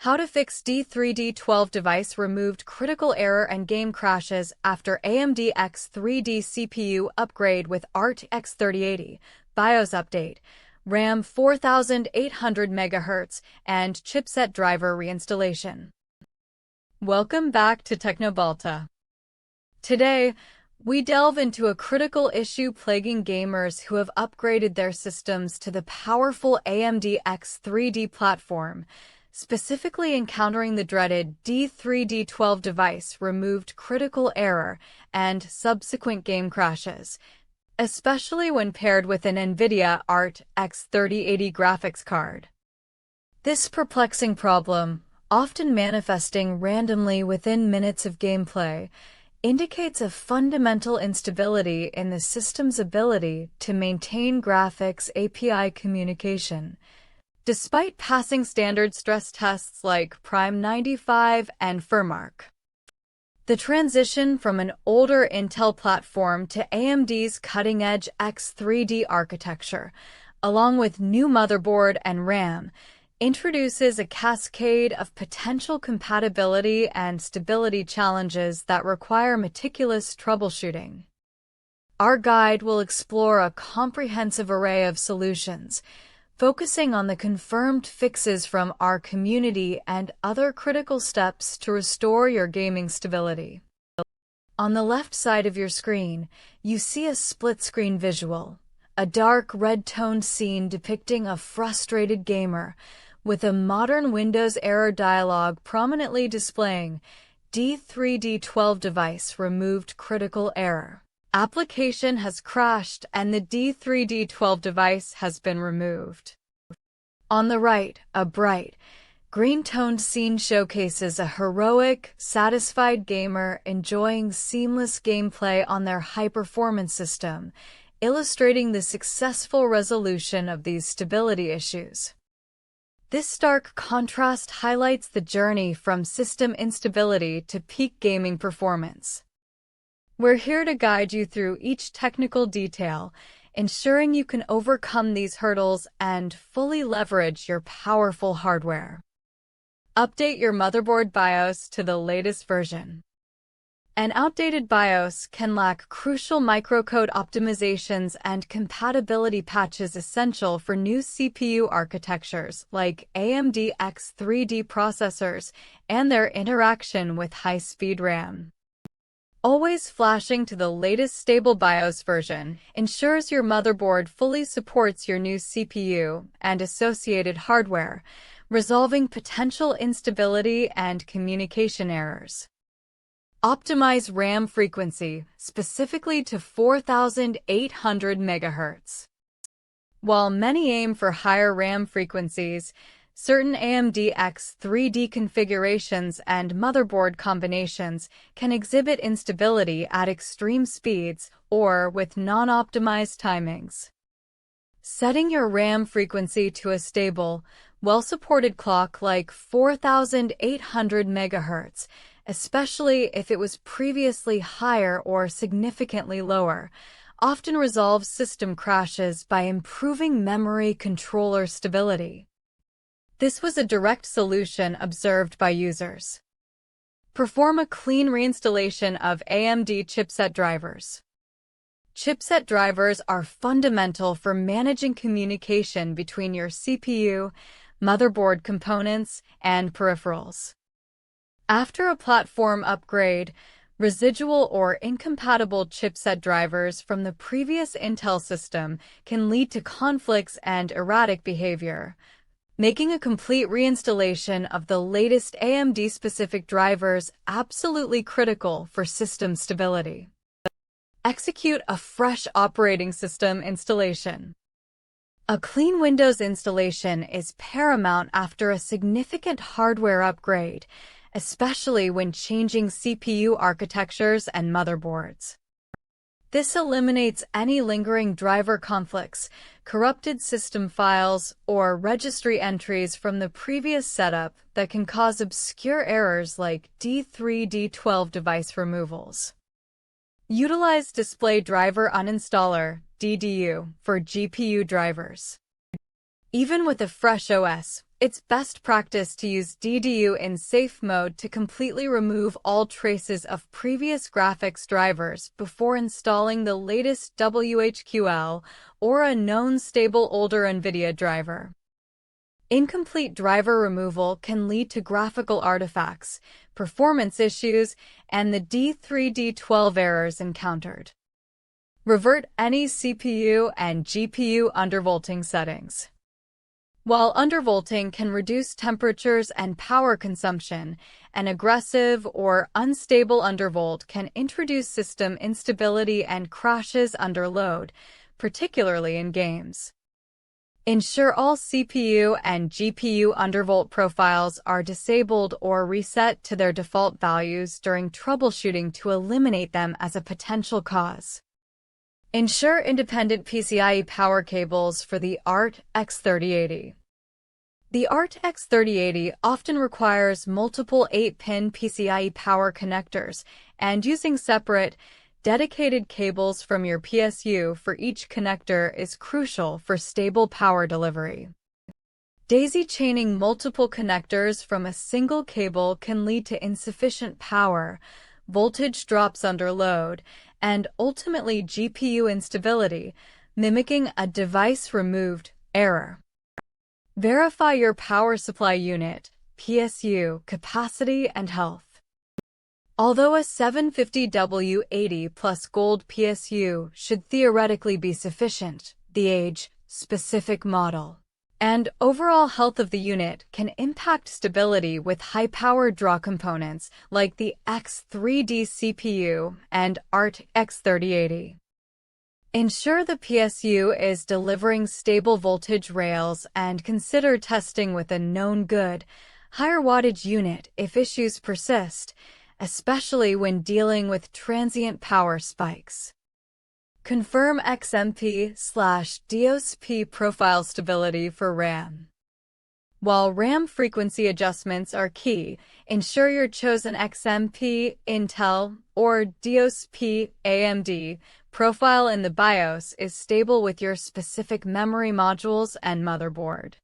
How to fix D3D12 device removed critical error and game crashes after AMD X3D CPU upgrade with RTX 3080, BIOS update, RAM 4800 MHz, and chipset driver reinstallation. Welcome back to Teknobalta. Today, we delve into a critical issue plaguing gamers who have upgraded their systems to the powerful AMD X3D platform, specifically encountering the dreaded D3D12 device removed critical error and subsequent game crashes, especially when paired with an NVIDIA RTX 3080 graphics card. This perplexing problem, often manifesting randomly within minutes of gameplay, indicates a fundamental instability in the system's ability to maintain graphics API communication. Despite passing standard stress tests like Prime95 and FurMark. The transition from an older Intel platform to AMD's cutting-edge X3D architecture, along with new motherboard and RAM, introduces a cascade of potential compatibility and stability challenges that require meticulous troubleshooting. Our guide will explore a comprehensive array of solutions, focusing on the confirmed fixes from our community and other critical steps to restore your gaming stability. On the left side of your screen, you see a split-screen visual, a dark red-toned scene depicting a frustrated gamer, with a modern Windows error dialog prominently displaying D3D12 device removed critical error. Application has crashed and the D3D12 device has been removed. On the right, a bright, green-toned scene showcases a heroic, satisfied gamer enjoying seamless gameplay on their high-performance system, illustrating the successful resolution of these stability issues. This stark contrast highlights the journey from system instability to peak gaming performance. We're here to guide you through each technical detail, ensuring you can overcome these hurdles and fully leverage your powerful hardware. Update your motherboard BIOS to the latest version. An outdated BIOS can lack crucial microcode optimizations and compatibility patches essential for new CPU architectures like AMD X3D processors and their interaction with high-speed RAM. Always flashing to the latest stable BIOS version ensures your motherboard fully supports your new CPU and associated hardware, resolving potential instability and communication errors. Optimize RAM frequency, specifically to 4800 MHz. While many aim for higher RAM frequencies, certain AMD X3D configurations and motherboard combinations can exhibit instability at extreme speeds or with non-optimized timings. Setting your RAM frequency to a stable, well-supported clock like 4800 MHz, especially if it was previously higher or significantly lower, often resolves system crashes by improving memory controller stability. This was a direct solution observed by users. Perform a clean reinstallation of AMD chipset drivers. Chipset drivers are fundamental for managing communication between your CPU, motherboard components, and peripherals. After a platform upgrade, residual or incompatible chipset drivers from the previous Intel system can lead to conflicts and erratic behavior, making a complete reinstallation of the latest AMD-specific drivers absolutely critical for system stability. Execute a fresh operating system installation. A clean Windows installation is paramount after a significant hardware upgrade, especially when changing CPU architectures and motherboards. This eliminates any lingering driver conflicts, corrupted system files, or registry entries from the previous setup that can cause obscure errors like D3D12 device removals. Utilize Display Driver Uninstaller (DDU) for GPU drivers. Even with a fresh OS, It's best practice to use DDU in safe mode to completely remove all traces of previous graphics drivers before installing the latest WHQL or a known stable older NVIDIA driver. Incomplete driver removal can lead to graphical artifacts, performance issues, and the D3D12 errors encountered. Revert any CPU and GPU undervolting settings. While undervolting can reduce temperatures and power consumption, an aggressive or unstable undervolt can introduce system instability and crashes under load, particularly in games. Ensure all CPU and GPU undervolt profiles are disabled or reset to their default values during troubleshooting to eliminate them as a potential cause. Ensure independent PCIe power cables for the ART X3080. The ART X3080 often requires multiple 8-pin PCIe power connectors, and using separate, dedicated cables from your PSU for each connector is crucial for stable power delivery. Daisy chaining multiple connectors from a single cable can lead to insufficient power, voltage drops under load, and ultimately GPU instability, mimicking a device-removed error. Verify your power supply unit, PSU, capacity, and health. Although a 750W80 plus gold PSU should theoretically be sufficient, the age, specific model, and overall health of the unit can impact stability with high-power draw components like the X3D CPU and ART X3080. Ensure the PSU is delivering stable voltage rails and consider testing with a known good, higher wattage unit if issues persist, especially when dealing with transient power spikes. Confirm XMP/DOCP profile stability for RAM. While RAM frequency adjustments are key, ensure your chosen XMP, Intel, or DOCP, AMD, profile in the BIOS is stable with your specific memory modules and motherboard.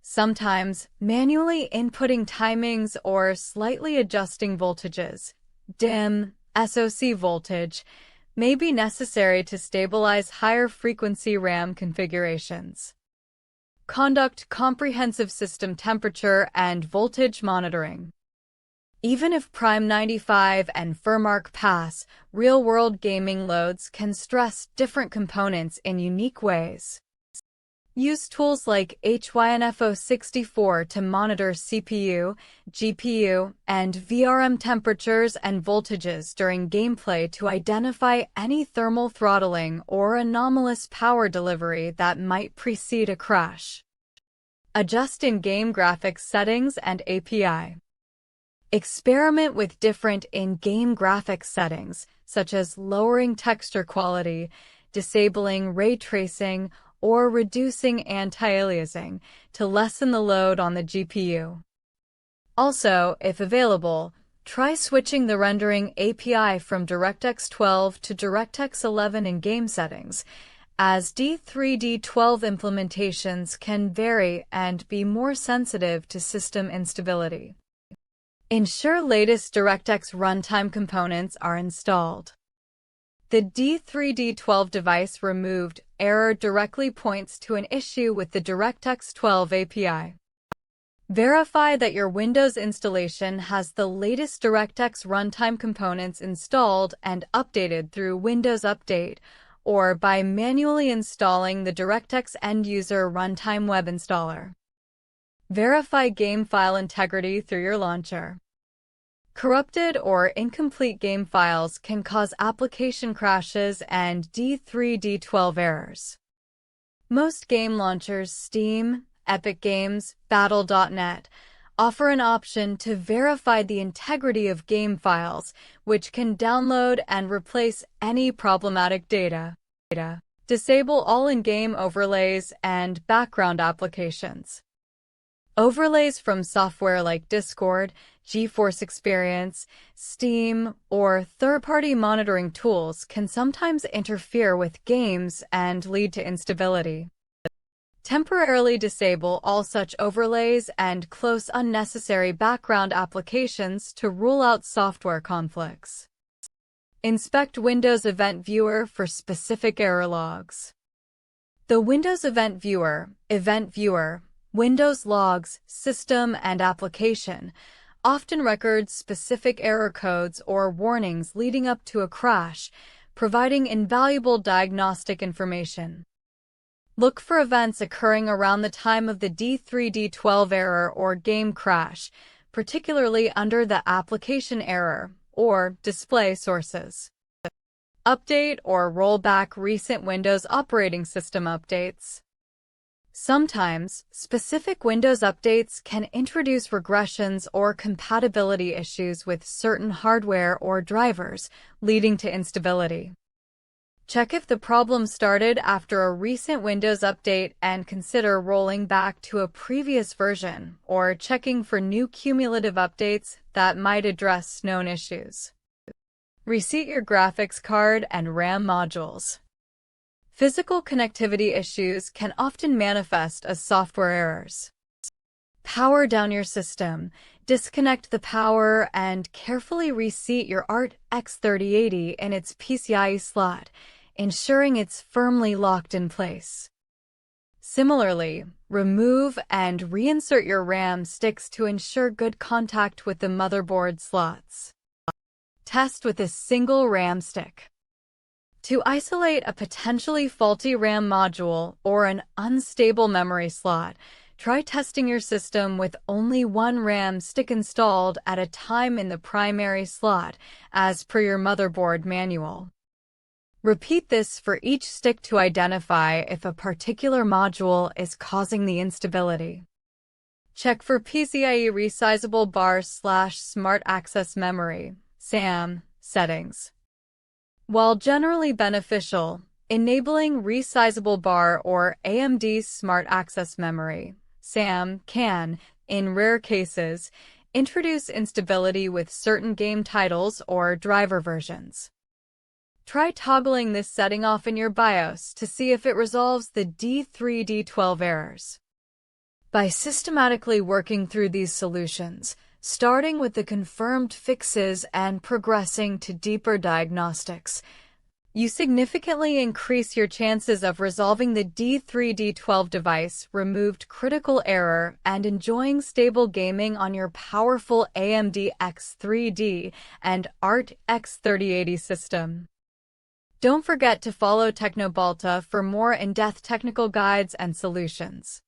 Sometimes, manually inputting timings or slightly adjusting voltages, DIMM, SoC voltage, may be necessary to stabilize higher frequency RAM configurations. Conduct comprehensive system temperature and voltage monitoring. Even if Prime95 and FurMark pass, real-world gaming loads can stress different components in unique ways. Use tools like HYNFO64 to monitor CPU, GPU, and VRM temperatures and voltages during gameplay to identify any thermal throttling or anomalous power delivery that might precede a crash. Adjust in-game graphics settings and API. Experiment with different in-game graphics settings, such as lowering texture quality, disabling ray tracing, or reducing anti-aliasing to lessen the load on the GPU. Also, if available, try switching the rendering API from DirectX 12 to DirectX 11 in game settings, as D3D12 implementations can vary and be more sensitive to system instability. Ensure latest DirectX runtime components are installed. The D3D12 device removed error directly points to an issue with the DirectX 12 API. Verify that your Windows installation has the latest DirectX runtime components installed and updated through Windows Update or by manually installing the DirectX end-user runtime web installer. Verify game file integrity through your launcher. Corrupted or incomplete game files can cause application crashes and D3D12 errors. Most game launchers, Steam, Epic Games, Battle.net, offer an option to verify the integrity of game files, which can download and replace any problematic data. Disable all in-game overlays and background applications. Overlays from software like Discord, GeForce Experience, Steam, or third-party monitoring tools can sometimes interfere with games and lead to instability. Temporarily disable all such overlays and close unnecessary background applications to rule out software conflicts. Inspect Windows Event Viewer for specific error logs. The Windows Event Viewer, Windows Logs, System and Application, often records specific error codes or warnings leading up to a crash, providing invaluable diagnostic information. Look for events occurring around the time of the D3D12 error or game crash, particularly under the application error or display sources. Update or roll back recent Windows operating system updates. Sometimes, specific Windows updates can introduce regressions or compatibility issues with certain hardware or drivers, leading to instability. Check if the problem started after a recent Windows update and consider rolling back to a previous version or checking for new cumulative updates that might address known issues. Reseat your graphics card and RAM modules. Physical connectivity issues can often manifest as software errors. Power down your system, disconnect the power, and carefully reseat your RTX 3080 in its PCIe slot, ensuring it's firmly locked in place. Similarly, remove and reinsert your RAM sticks to ensure good contact with the motherboard slots. Test with a single RAM stick. To isolate a potentially faulty RAM module or an unstable memory slot, try testing your system with only one RAM stick installed at a time in the primary slot, as per your motherboard manual. Repeat this for each stick to identify if a particular module is causing the instability. Check for PCIe Resizable bar/Smart Access Memory (SAM) settings. While generally beneficial, enabling Resizable bar or AMD Smart Access Memory (SAM) can, in rare cases, introduce instability with certain game titles or driver versions. Try toggling this setting off in your BIOS to see if it resolves the D3D12 errors. By systematically working through these solutions, starting with the confirmed fixes and progressing to deeper diagnostics, you significantly increase your chances of resolving the D3D12 device, removed critical error, and enjoying stable gaming on your powerful AMD X3D and RTX 3080 system. Don't forget to follow Teknobalta for more in-depth technical guides and solutions.